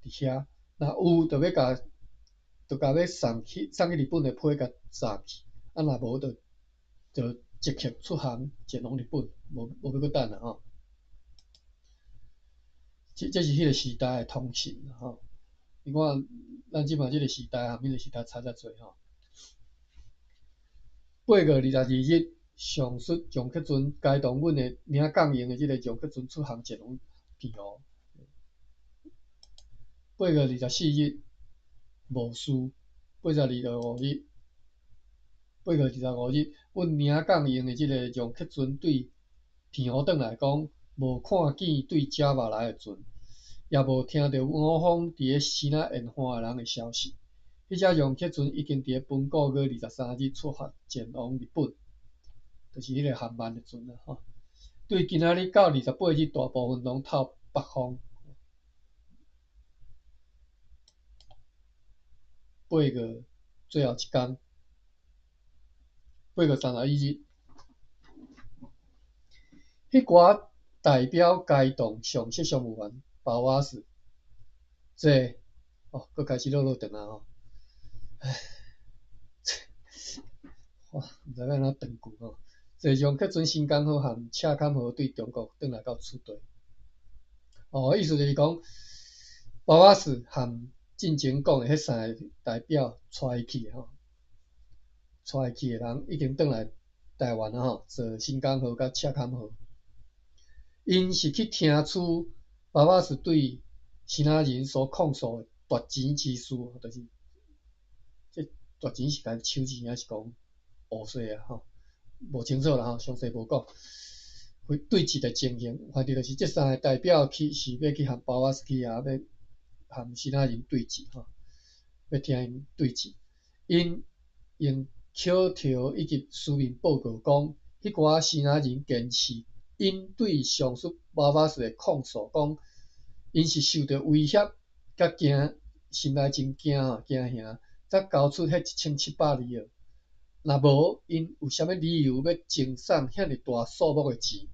伫遐，若有就要送去日本诶批甲载去，啊若无就即刻出航前往日本，无要搁等啦吼。这是迄个时代诶通信吼。你看咱即马即个时代含迄个时代差遮济吼。8月22日，上述容客船开动阮诶领港用诶即个容客船出航前往澎湖。8月24日无事，8月25日，阮领港用诶即个容客船对澎湖转来讲，无看见对遮马来诶船，也无听到我方伫咧新仔烟花诶人诶消息。迄只容客船已经伫咧本国月23日出发前往日本，就是迄个航慢诶船啦吼。对今仔日到28日，大部分拢透北方。8月最后一天，8月31日，迄寡代表该党上级商务员包瓦斯坐佫开始落长啊吼。哇，毋知要安怎长久吼。坐容客船新港号含赤坎号对中国转来到厝地。意思就是讲，包瓦斯含进前讲诶迄3个代表带伊去吼，带伊去诶人已经转来台湾啊吼，坐新港号甲赤坎号。因是去听取包瓦斯对其他人所控诉诶夺钱之事，就是这夺钱是干收钱还是讲乌税啊吼？无清楚啦吼，详细无讲。会对峙的情形，反正就是这3个代表去是要去和包瓦斯基啊，要和其他人对峙吼，要听因对峙。因用口条以及书面报告讲，迄寡其他人坚持因对上述包瓦斯的控诉讲，因是受到威胁，甲惊心内真惊吼，惊吓，才交出迄1700里若无，因有啥物理由要征送遐尼大数目的钱？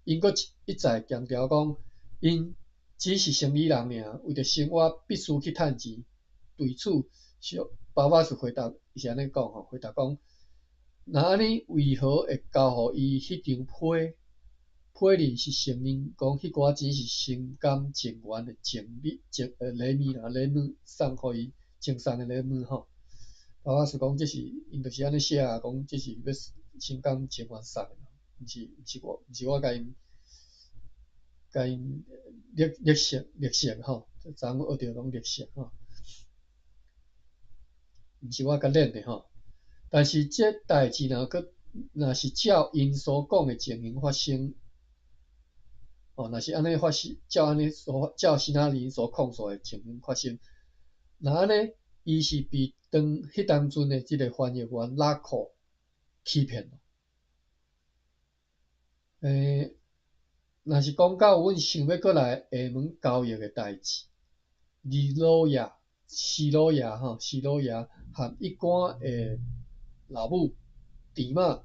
因阁一再强调讲，因只是生意人尔，为着生活必须去趁钱。对此，包瓦斯回答是安尼讲吼，回答讲，若安尼为何会交互伊迄张批？批人是承认讲迄寡钱是心甘情愿的礼物啦，礼物送互伊赠送的礼物吼。包瓦斯讲，这是因就是安尼写啊，讲这是要心甘情愿送的，毋是我甲因绿色吼，昨昏学着拢绿色吼，毋是我甲练的吼。但是这代志若是照因所讲的情形发生，若是安尼发生，照其他人所控诉的情形发生，那安尼伊是被迄当阵的即个翻译员拉库欺骗了。若是讲到阮想要过来厦门交易的代志，徐老爷和一寡的老母弟妈，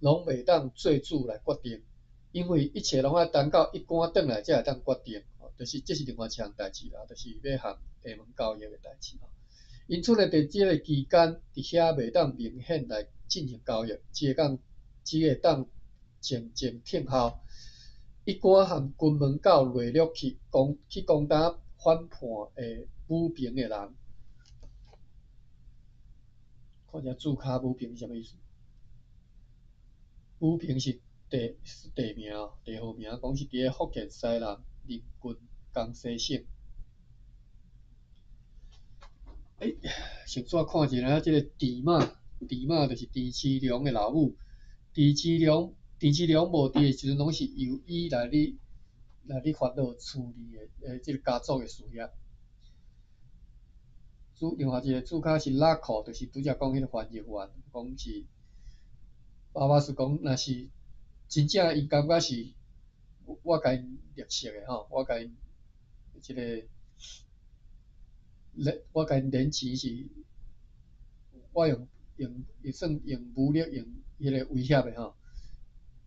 拢袂当做主来决定，因为一切拢要等到一官转来才会当决定，就是这是另外一项代志啦，就是要和厦门交易的代志。因此呢，在这个期间，伫遐袂当明显来进行交易，只会当静静听候。一寡和军门狗联络去攻打反叛的武平的人，看这字卡武平是啥物意思？武平是地名、地号名，讲是伫咧福建西南林郡江西省。先煞看一下这个弟妈就是田志良的老母。田志良无伫的时阵，拢是由伊来咧烦恼处理的这个家族的事业。另外一个注脚是拉扣，就是拄则讲迄个翻译员，讲是爸爸是讲，若是真正伊感觉是我甲因认识的吼，我甲因即个，我甲因连钱是，我算用武力用迄个威胁的吼。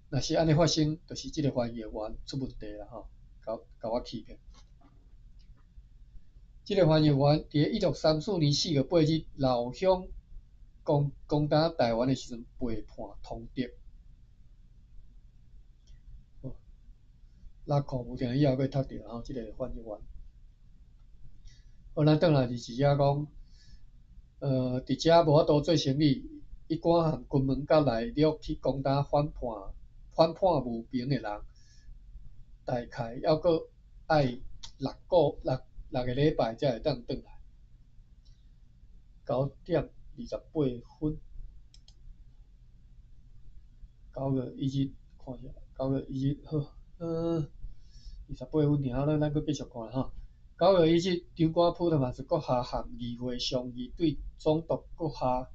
若是安尼发生，就是即个翻译员出问题啦吼，甲我欺骗。即个翻译员伫1634年4月8日老乡攻打台湾的时阵被判通敌。拉库无定以后，佫读着吼，即个翻译员。好，咱转来是遮讲，伫遮无法度做生意，伊赶含军门甲内陆去攻打反叛无凭的人，大概还佫爱6个礼拜才会当转来。9:28，9月1日，看一下，9月1日，好，28分尔，咱佫继续看吼。9月1日，长官普特曼斯阁下含议会商议，对总督阁下，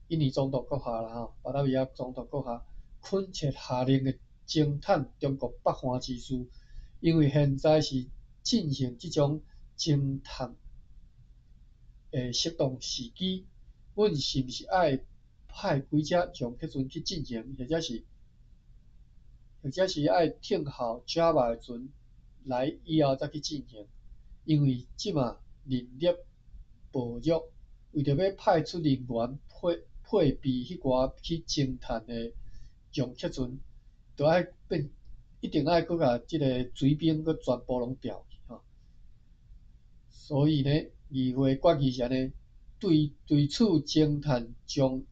印尼总督阁下啦吼，巴达维亚总督阁下，恳切下令的侦探中国北方之事，因为现在是进行即种侦探的适当时机，阮是毋是爱派几只冲客船去进行，或者是爱听候 Java 的船来以后再去进行？因为即马人力薄弱，为着要派出人员配备迄寡去侦探的用客船，就爱一定爱搁甲即个水兵搁全部拢调去吼。所以呢，议会决议是安尼，对此侦探将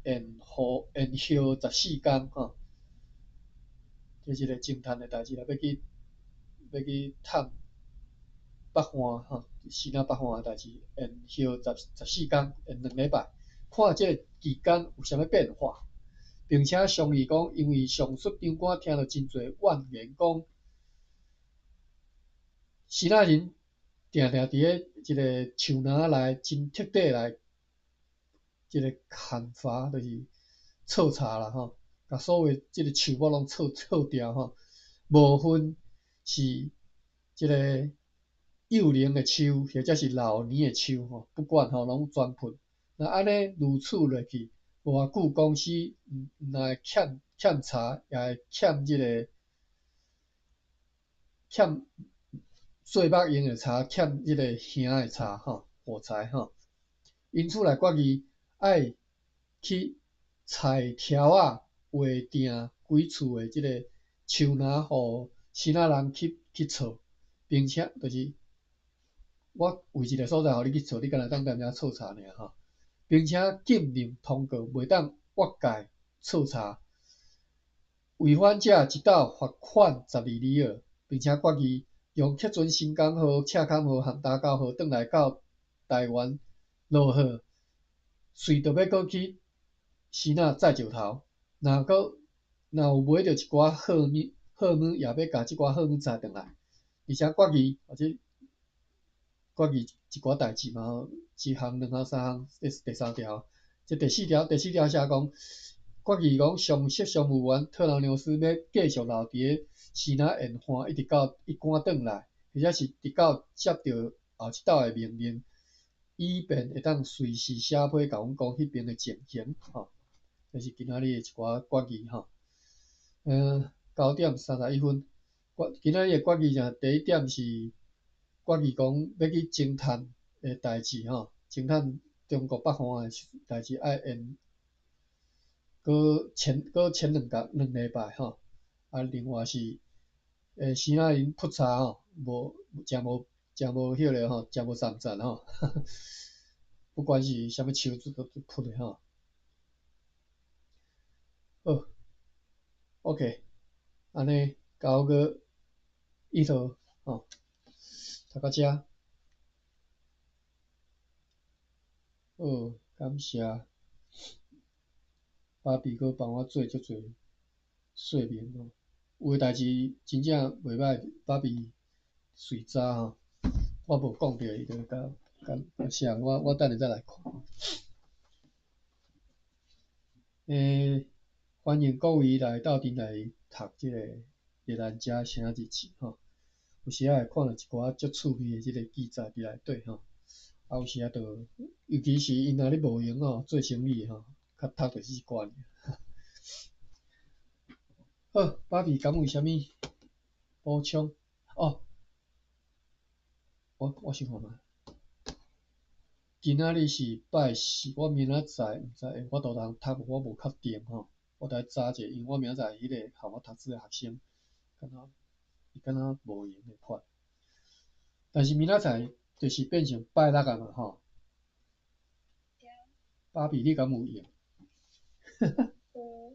延后14天吼。这是一个侦探的代志啦，要去探北方吼，西南北方的代志，延后14天，延2礼拜，看这个期间有啥物变化，并且商议讲，因为上述长官听到真侪怨言，讲希腊人定定伫咧即个树林内真彻底来即个砍伐，就是彻查啦吼，甲所有即个树木拢彻掉吼，无分是即个幼龄的树，或者是老年的树吼，不管吼拢全喷。那安尼如此落去，偌久公司若会欠查，也会欠即个做目用的查，欠即个兄的查吼，火柴吼。因此来决议爱去裁条啊，划定几厝的即个树林，互其他人去撮，并且就是我为一个所在互你去撮，你敢若当踮遮撮查尔吼，并且禁令通告，袂当越界撮查，违反者一斗罚款12里尔，并且决议用客船新港号、赤坎号和打狗号转来到台湾落号，随着要过去西那再石头，若有买到一寡货物，也要甲即寡货物载转来，而且决议一寡代志嘛吼，一项、两项、三项，这是第3条。这第4条写讲，决议讲上述商务员特劳纽斯要继续留伫西那沿岸，一直到伊赶转来，或者是直到接到后一斗的命令，以便会当随时写批甲阮讲迄边的情形吼。这是今仔日的一寡决议吼。9:31，今仔日的决议就第1点是决议讲要去侦探的代志吼，侦探中国北方的代志爱延，搁前2礼拜吼。啊，另外是希腊人扑查吼，真无迄个吼，真无善战吼，不管是啥物树都扑的吼。好 ，OK， 安尼9月1号吼，读到遮。好，感谢爸比佫帮我做足侪说明吼，有诶代志真正袂歹，爸比随早吼，我无讲着伊就甲像我等下再来看。欢迎各位来斗阵来读即个越南遮写日志吼。有时啊会看到一寡足趣味的即个记载伫内底吼，啊有时啊就，尤其是因若咧无闲吼，做生意吼，较读着即寡尔。好，爸比敢有啥物补充？哦，我想看觅。今仔日是拜四，我明仔载毋知会法度通读无，我无确定吼。我来查者，因为我明仔载迄个互我读书的学生，伊敢若无闲的款。但是明仔载就是变成拜六啊嘛吼。爸比你敢有闲？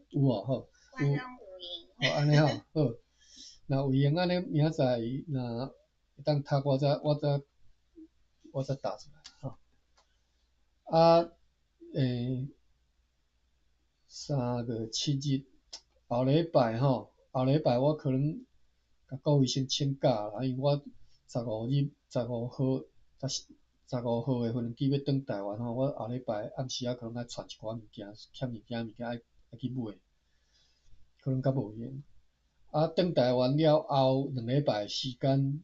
有哦，好。有。哦，安尼吼，好。若有闲安尼，明仔载若会当读，我再答出来吼。啊，3月7日，后礼拜吼，后礼拜我可能甲各位先请假啦，因为我15号的飞机要转台湾吼，我后礼拜暗时啊可能爱带一寡物件，欠物件爱去买，可能较无闲。啊，转台湾了后2礼拜时间，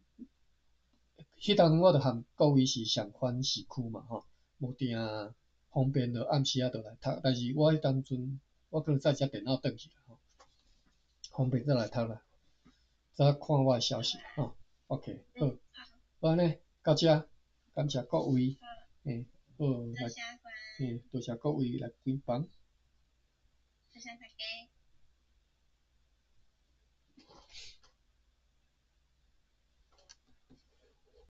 迄当阵我着含各位是上番市区嘛吼，无定方便着暗时啊着来读，但是我迄当阵我可能载只电脑转去吼，方便再来读啦。再看我的消息吼 ，OK， 好，好安尼到遮，感谢各位，好来，多谢各位来开房。谢谢大家。